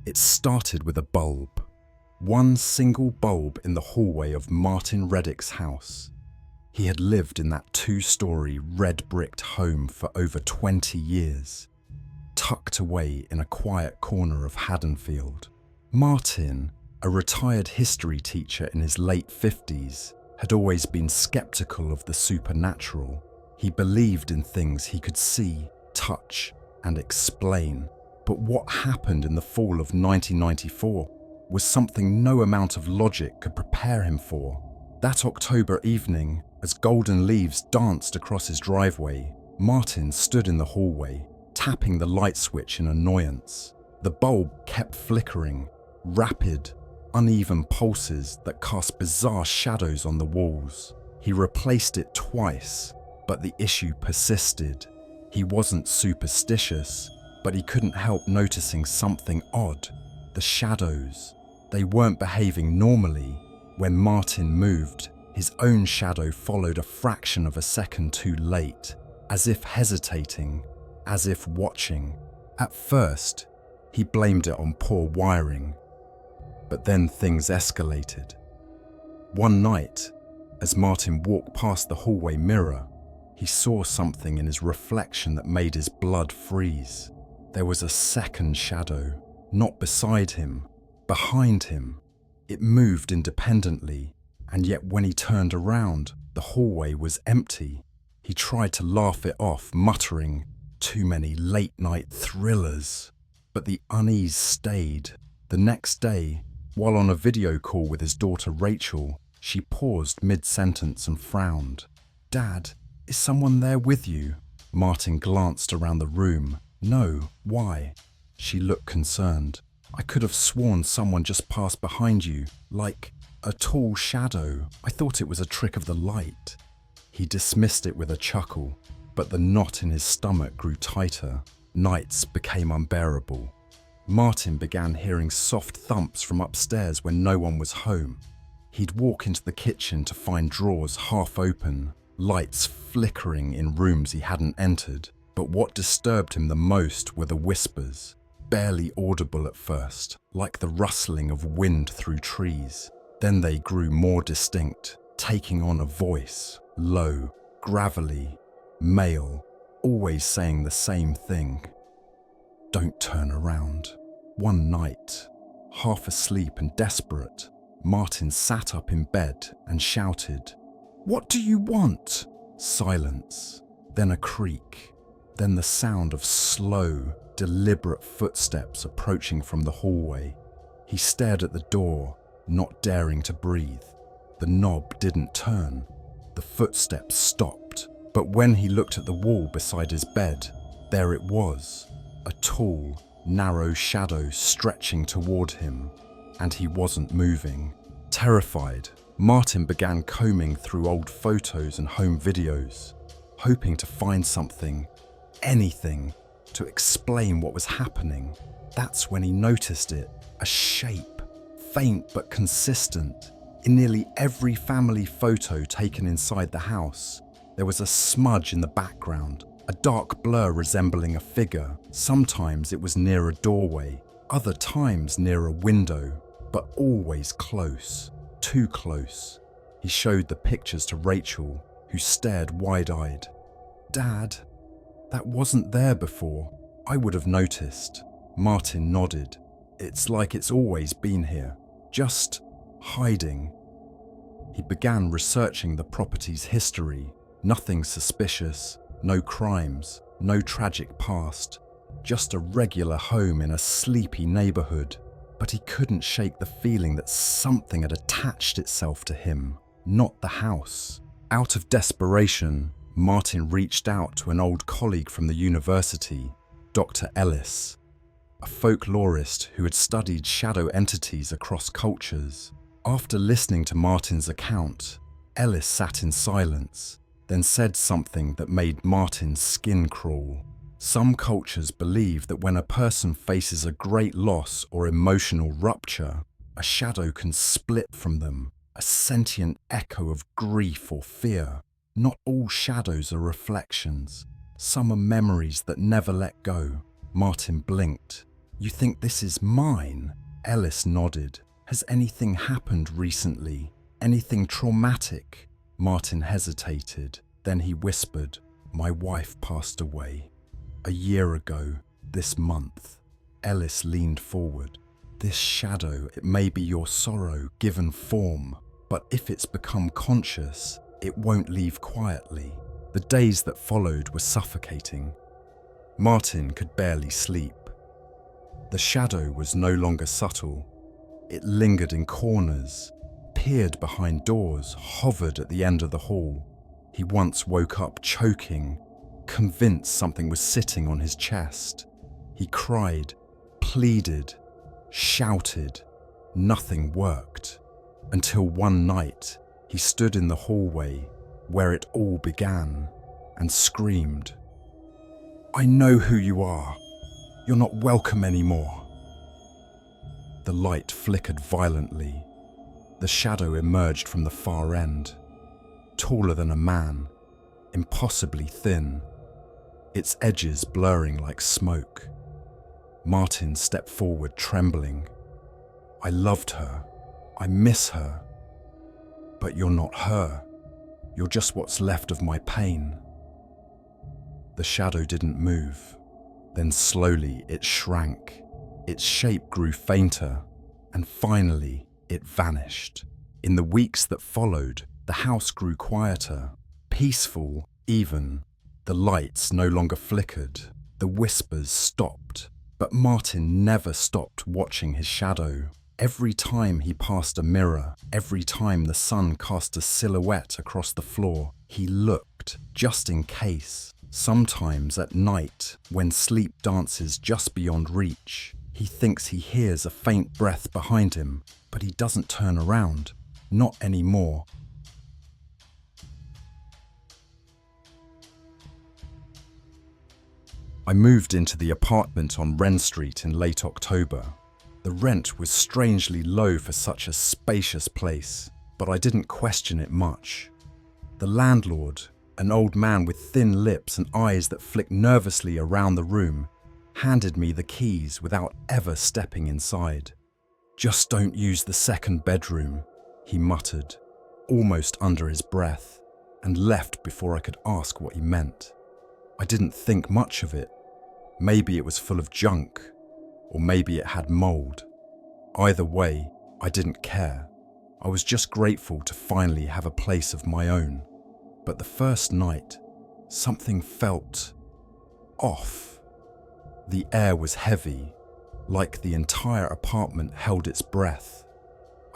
It started with a bulb. One single bulb in the hallway of Martin Reddick's house. He had lived in that two-story, red-bricked home for over 20 years, tucked away in a quiet corner of Haddonfield. Martin, a retired history teacher in his late 50s, had always been skeptical of the supernatural. He believed in things he could see, touch, and explain. But what happened in the fall of 1994 was something no amount of logic could prepare him for. That October evening, as golden leaves danced across his driveway, Martin stood in the hallway, tapping the light switch in annoyance. The bulb kept flickering, rapid, uneven pulses that cast bizarre shadows on the walls. He replaced it twice, but the issue persisted. He wasn't superstitious, but he couldn't help noticing something odd. The shadows. They weren't behaving normally. When Martin moved, his own shadow followed a fraction of a second too late, as if hesitating, as if watching. At first, he blamed it on poor wiring, but then things escalated. One night, as Martin walked past the hallway mirror, he saw something in his reflection that made his blood freeze. There was a second shadow, not beside him, behind him. It moved independently, and yet when he turned around, the hallway was empty. He tried to laugh it off, muttering, "Too many late-night thrillers." But the unease stayed. The next day, while on a video call with his daughter Rachel, she paused mid-sentence and frowned. "Dad, is someone there with you?" Martin glanced around the room. "No, why?" She looked concerned. "I could have sworn someone just passed behind you, like a tall shadow. I thought it was a trick of the light." He dismissed it with a chuckle, but the knot in his stomach grew tighter. Nights became unbearable. Martin began hearing soft thumps from upstairs when no one was home. He'd walk into the kitchen to find drawers half open, lights flickering in rooms he hadn't entered. But what disturbed him the most were the whispers, barely audible at first, like the rustling of wind through trees. Then they grew more distinct, taking on a voice, low, gravelly, male, always saying the same thing. "Don't turn around." One night, half asleep and desperate, Martin sat up in bed and shouted, "What do you want?" Silence, then a creak. Then the sound of slow, deliberate footsteps approaching from the hallway. He stared at the door, not daring to breathe. The knob didn't turn. The footsteps stopped. But when he looked at the wall beside his bed, there it was, a tall, narrow shadow stretching toward him, and he wasn't moving. Terrified, Martin began combing through old photos and home videos, hoping to find something, anything, to explain what was happening. That's when he noticed it, a shape, faint but consistent. In nearly every family photo taken inside the house, there was a smudge in the background, a dark blur resembling a figure. Sometimes it was near a doorway, other times near a window, but always close, too close. He showed the pictures to Rachel, who stared wide-eyed. "Dad, that wasn't there before. I would have noticed." Martin nodded. "It's like it's always been here, just hiding." He began researching the property's history. Nothing suspicious, no crimes, no tragic past, just a regular home in a sleepy neighborhood. But he couldn't shake the feeling that something had attached itself to him, not the house. Out of desperation, Martin reached out to an old colleague from the university, Dr. Ellis, a folklorist who had studied shadow entities across cultures. After listening to Martin's account, Ellis sat in silence, then said something that made Martin's skin crawl. Some cultures believe that when a person faces a great loss or emotional rupture, a shadow can split from them, a sentient echo of grief or fear. Not all shadows are reflections. Some are memories that never let go. Martin blinked. You think this is mine? Ellis nodded. Has anything happened recently? Anything traumatic? Martin hesitated. Then he whispered, my wife passed away. A year ago, this month. Ellis leaned forward. This shadow, it may be your sorrow given form, but if it's become conscious, it won't leave quietly. The days that followed were suffocating. Martin could barely sleep. The shadow was no longer subtle. It lingered in corners, peered behind doors, hovered at the end of the hall. He once woke up choking, convinced something was sitting on his chest. He cried, pleaded, shouted. Nothing worked. Until one night, he stood in the hallway where it all began and screamed, I know who you are. You're not welcome anymore. The light flickered violently. The shadow emerged from the far end, taller than a man, impossibly thin, its edges blurring like smoke. Martin stepped forward, trembling. I loved her. I miss her. But you're not her. You're just what's left of my pain. The shadow didn't move. Then slowly it shrank. Its shape grew fainter, and finally it vanished. In the weeks that followed, the house grew quieter, peaceful even. The lights no longer flickered. The whispers stopped. But Martin never stopped watching his shadow. Every time he passed a mirror, every time the sun cast a silhouette across the floor, he looked, just in case. Sometimes at night, when sleep dances just beyond reach, he thinks he hears a faint breath behind him, but he doesn't turn around. Not anymore. I moved into the apartment on Wren Street in late October. The rent was strangely low for such a spacious place, but I didn't question it much. The landlord, an old man with thin lips and eyes that flicked nervously around the room, handed me the keys without ever stepping inside. Just don't use the second bedroom, he muttered, almost under his breath, and left before I could ask what he meant. I didn't think much of it. Maybe it was full of junk, or maybe it had mold. Either way, I didn't care. I was just grateful to finally have a place of my own. But the first night, something felt off. The air was heavy, like the entire apartment held its breath.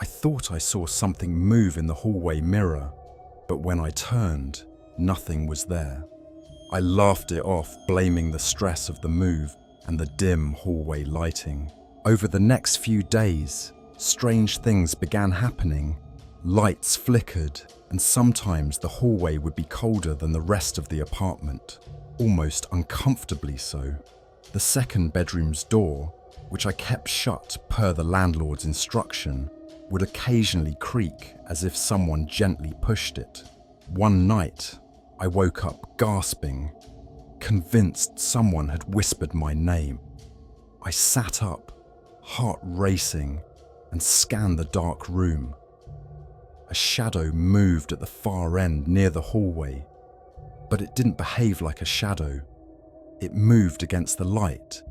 I thought I saw something move in the hallway mirror, but when I turned, nothing was there. I laughed it off, blaming the stress of the move and the dim hallway lighting. Over the next few days, strange things began happening. Lights flickered, and sometimes the hallway would be colder than the rest of the apartment, almost uncomfortably so. The second bedroom's door, which I kept shut per the landlord's instruction, would occasionally creak as if someone gently pushed it. One night, I woke up gasping, convinced someone had whispered my name. I sat up, heart racing, and scanned the dark room. A shadow moved at the far end near the hallway, but it didn't behave like a shadow. It moved against the light.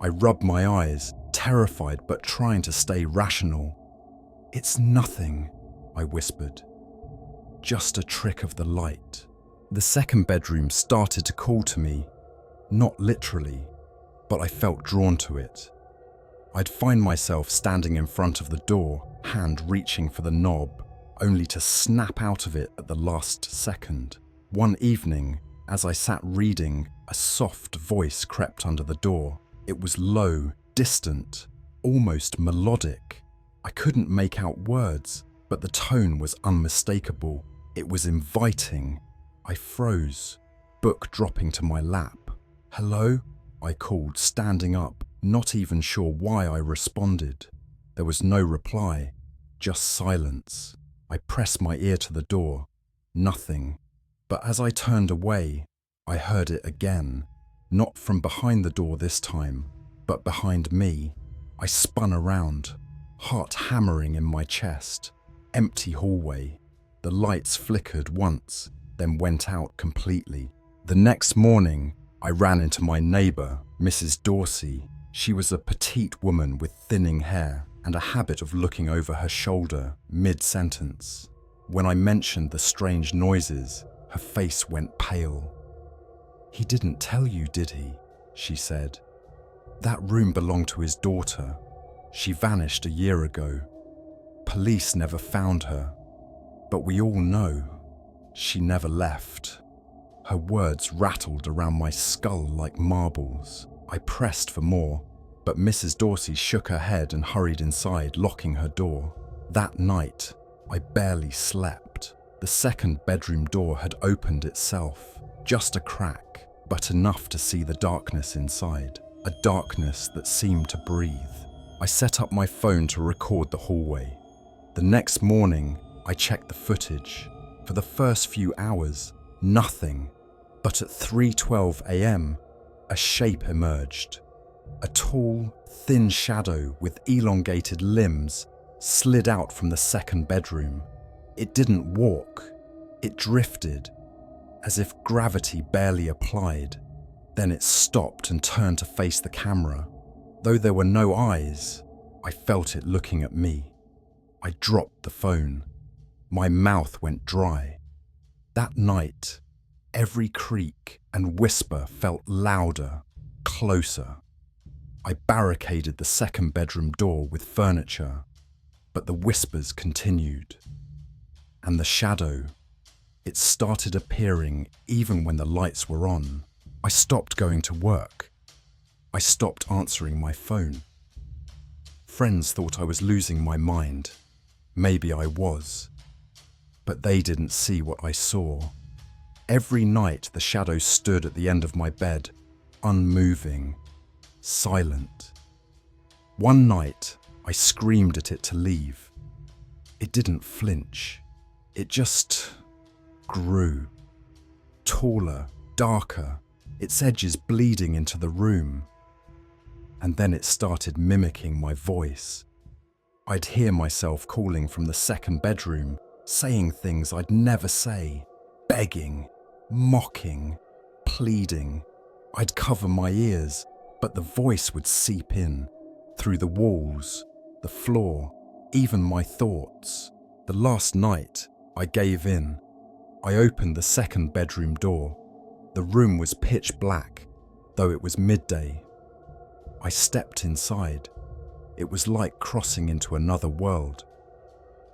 I rubbed my eyes, terrified but trying to stay rational. It's nothing, I whispered. Just a trick of the light. The second bedroom started to call to me, not literally, but I felt drawn to it. I'd find myself standing in front of the door, hand reaching for the knob, only to snap out of it at the last second. One evening, as I sat reading, a soft voice crept under the door. It was low, distant, almost melodic. I couldn't make out words, but the tone was unmistakable. It was inviting. I froze, book dropping to my lap. "Hello?" I called, standing up, not even sure why I responded. There was no reply, just silence. I pressed my ear to the door. Nothing. But as I turned away, I heard it again, not from behind the door this time, But behind me, I spun around, heart hammering in my chest. Empty hallway. The lights flickered once, then went out completely. The next morning, I ran into my neighbour, Mrs. Dorsey. She was a petite woman with thinning hair and a habit of looking over her shoulder mid-sentence. When I mentioned the strange noises, her face went pale. "He didn't tell you, did he?" she said. "That room belonged to his daughter. She vanished a year ago. Police never found her. But we all know she never left." Her words rattled around my skull like marbles. I pressed for more, but Mrs. Dorsey shook her head and hurried inside, locking her door. That night, I barely slept. The second bedroom door had opened itself, just a crack, but enough to see the darkness inside, a darkness that seemed to breathe. I set up my phone to record the hallway. The next morning, I checked the footage. For the first few hours, nothing. But at 3:12 a.m., a shape emerged. A tall, thin shadow with elongated limbs slid out from the second bedroom. It didn't walk. It drifted, as if gravity barely applied. Then it stopped and turned to face the camera. Though there were no eyes, I felt it looking at me. I dropped the phone. My mouth went dry. That night, every creak and whisper felt louder, closer. I barricaded the second bedroom door with furniture, but the whispers continued. And the shadow, it started appearing even when the lights were on. I stopped going to work. I stopped answering my phone. Friends thought I was losing my mind. Maybe I was. But they didn't see what I saw. Every night the shadow stood at the end of my bed, unmoving, silent. One night I screamed at it to leave. It didn't flinch. It just grew. Taller, darker, its edges bleeding into the room. And then it started mimicking my voice. I'd hear myself calling from the second bedroom, saying things I'd never say, begging, mocking, pleading. I'd cover my ears, but the voice would seep in, through the walls, the floor, even my thoughts. The last night, I gave in. I opened the second bedroom door. The room was pitch black, though it was midday. I stepped inside. It was like crossing into another world.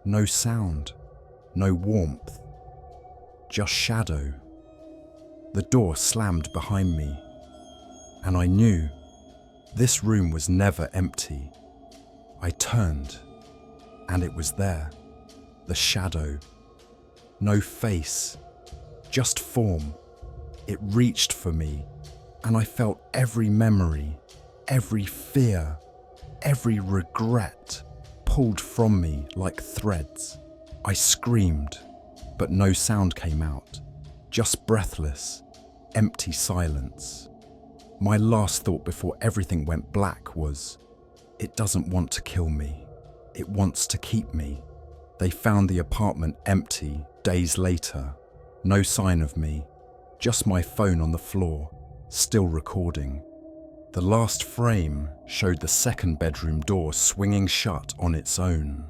No sound, no warmth, just shadow. The door slammed behind me, and I knew this room was never empty. I turned, and it was there, the shadow. No face, just form. It reached for me, and I felt every memory, every fear, every regret pulled from me like threads. I screamed, but no sound came out, just breathless, empty silence. My last thought before everything went black was, it doesn't want to kill me. It wants to keep me. They found the apartment empty days later. No sign of me, just my phone on the floor, still recording. The last frame showed the second bedroom door swinging shut on its own.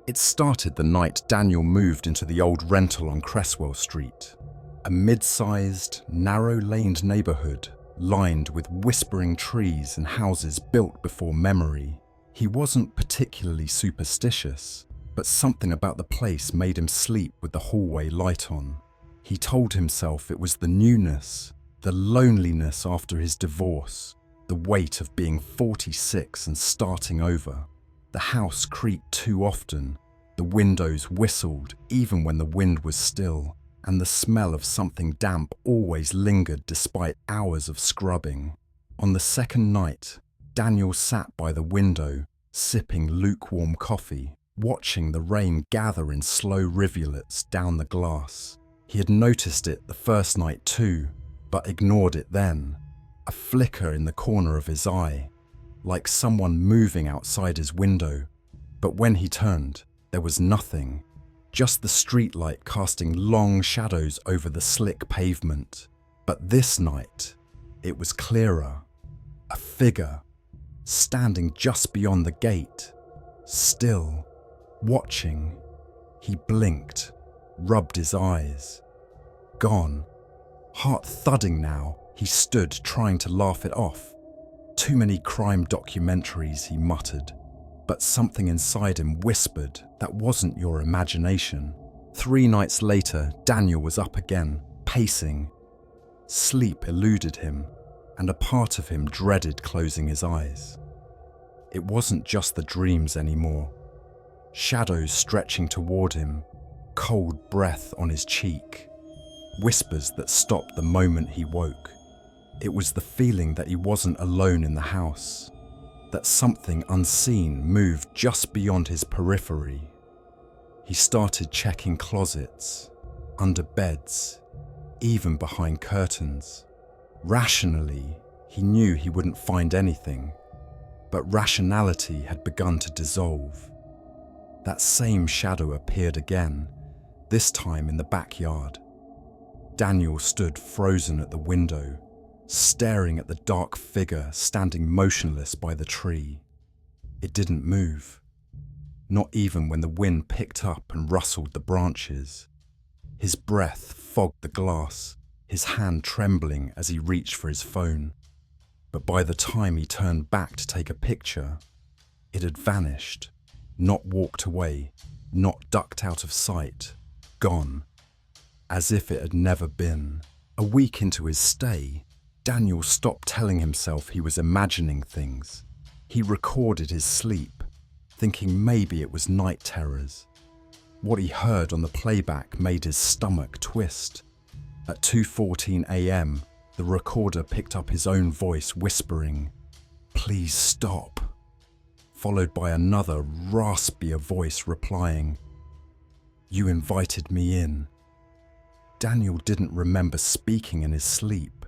It started the night Daniel moved into the old rental on Cresswell Street, a mid-sized, narrow-laned neighborhood lined with whispering trees and houses built before memory. He wasn't particularly superstitious, but something about the place made him sleep with the hallway light on. He told himself it was the newness, the loneliness after his divorce, the weight of being 46 and starting over. The house creaked too often, the windows whistled even when the wind was still, and the smell of something damp always lingered despite hours of scrubbing. On the second night, Daniel sat by the window, sipping lukewarm coffee, watching the rain gather in slow rivulets down the glass. He had noticed it the first night too, but ignored it then. A flicker in the corner of his eye, like someone moving outside his window. But when he turned, there was nothing, just the streetlight casting long shadows over the slick pavement. But this night, it was clearer. A figure, standing just beyond the gate, still, watching. He blinked, rubbed his eyes. Gone. Heart thudding now, he stood trying to laugh it off. Too many crime documentaries, he muttered. But something inside him whispered that wasn't your imagination. 3 nights later, Daniel was up again, pacing. Sleep eluded him, and a part of him dreaded closing his eyes. It wasn't just the dreams anymore. Shadows stretching toward him, cold breath on his cheek, whispers that stopped the moment he woke. It was the feeling that he wasn't alone in the house, that something unseen moved just beyond his periphery. He started checking closets, under beds, even behind curtains. Rationally, he knew he wouldn't find anything, but rationality had begun to dissolve. That same shadow appeared again, this time in the backyard. Daniel stood frozen at the window, staring at the dark figure standing motionless by the tree. It didn't move, not even when the wind picked up and rustled the branches. His breath fogged the glass, his hand trembling as he reached for his phone. But by the time he turned back to take a picture, it had vanished, not walked away, not ducked out of sight, gone, as if it had never been. A week into his stay, Daniel stopped telling himself he was imagining things. He recorded his sleep, thinking maybe it was night terrors. What he heard on the playback made his stomach twist. At 2:14 a.m., the recorder picked up his own voice whispering, "Please stop," followed by another raspier voice replying, "You invited me in." Daniel didn't remember speaking in his sleep.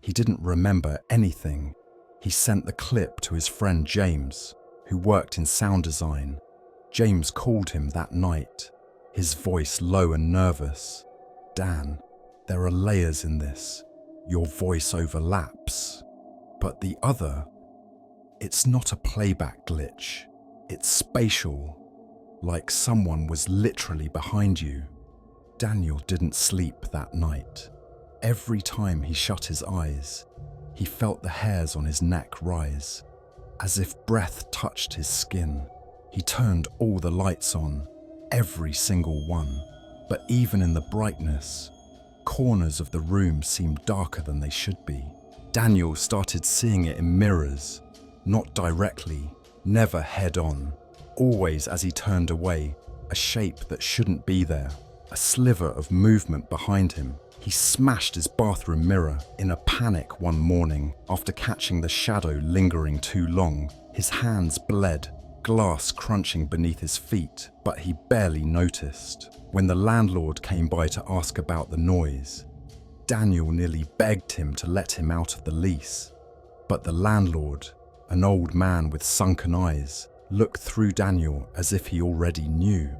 He didn't remember anything. He sent the clip to his friend James, who worked in sound design. James called him that night, his voice low and nervous. "Dan, there are layers in this. Your voice overlaps. But the other, it's not a playback glitch. It's spatial, like someone was literally behind you." Daniel didn't sleep that night. Every time he shut his eyes, he felt the hairs on his neck rise, as if breath touched his skin. He turned all the lights on, every single one. But even in the brightness, corners of the room seemed darker than they should be. Daniel started seeing it in mirrors, not directly, never head-on. Always as he turned away, a shape that shouldn't be there, a sliver of movement behind him. He smashed his bathroom mirror in a panic one morning after catching the shadow lingering too long. His hands bled, glass crunching beneath his feet, but he barely noticed. When the landlord came by to ask about the noise, Daniel nearly begged him to let him out of the lease. But the landlord, an old man with sunken eyes, looked through Daniel as if he already knew.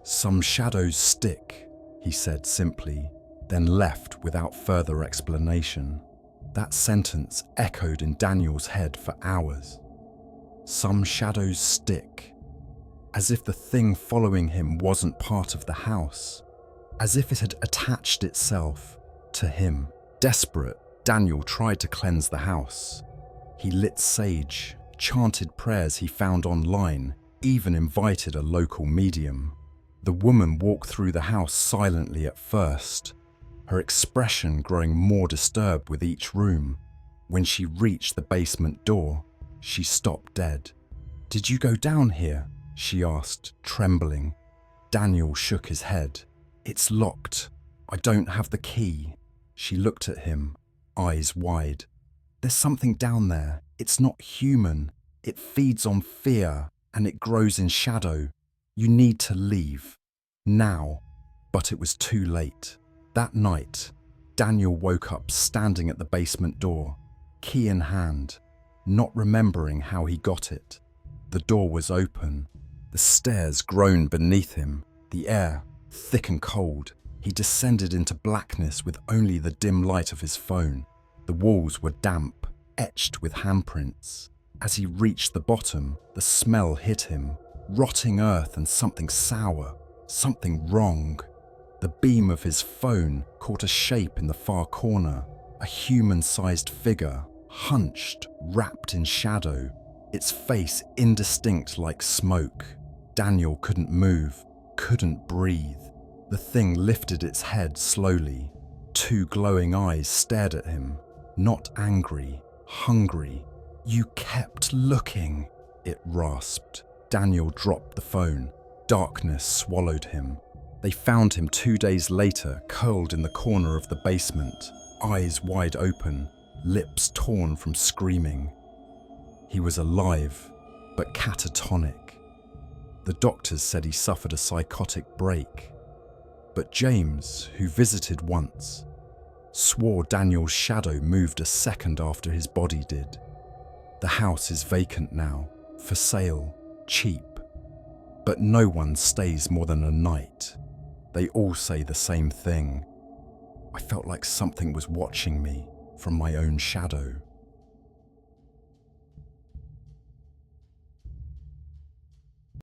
"Some shadows stick," he said simply, then left without further explanation. That sentence echoed in Daniel's head for hours. Some shadows stick. As if the thing following him wasn't part of the house. As if it had attached itself to him. Desperate, Daniel tried to cleanse the house. He lit sage, chanted prayers he found online, even invited a local medium. The woman walked through the house silently at first, her expression growing more disturbed with each room. When she reached the basement door, she stopped dead. "Did you go down here?" she asked, trembling. Daniel shook his head. "It's locked. I don't have the key." She looked at him, eyes wide. "There's something down there. It's not human. It feeds on fear, and it grows in shadow. You need to leave. Now." But it was too late. That night, Daniel woke up standing at the basement door, key in hand, not remembering how he got it. The door was open. The stairs groaned beneath him, the air thick and cold. He descended into blackness with only the dim light of his phone. The walls were damp, etched with handprints. As he reached the bottom, the smell hit him. Rotting earth and something sour, something wrong. The beam of his phone caught a shape in the far corner, a human-sized figure, hunched, wrapped in shadow, its face indistinct like smoke. Daniel couldn't move, couldn't breathe. The thing lifted its head slowly. Two glowing eyes stared at him, not angry, hungry. "You kept looking," it rasped. Daniel dropped the phone. Darkness swallowed him. They found him 2 days later, curled in the corner of the basement, eyes wide open, lips torn from screaming. He was alive, but catatonic. The doctors said he suffered a psychotic break. But James, who visited once, swore Daniel's shadow moved a second after his body did. The house is vacant now, for sale, cheap. But no one stays more than a night. They all say the same thing. I felt like something was watching me from my own shadow.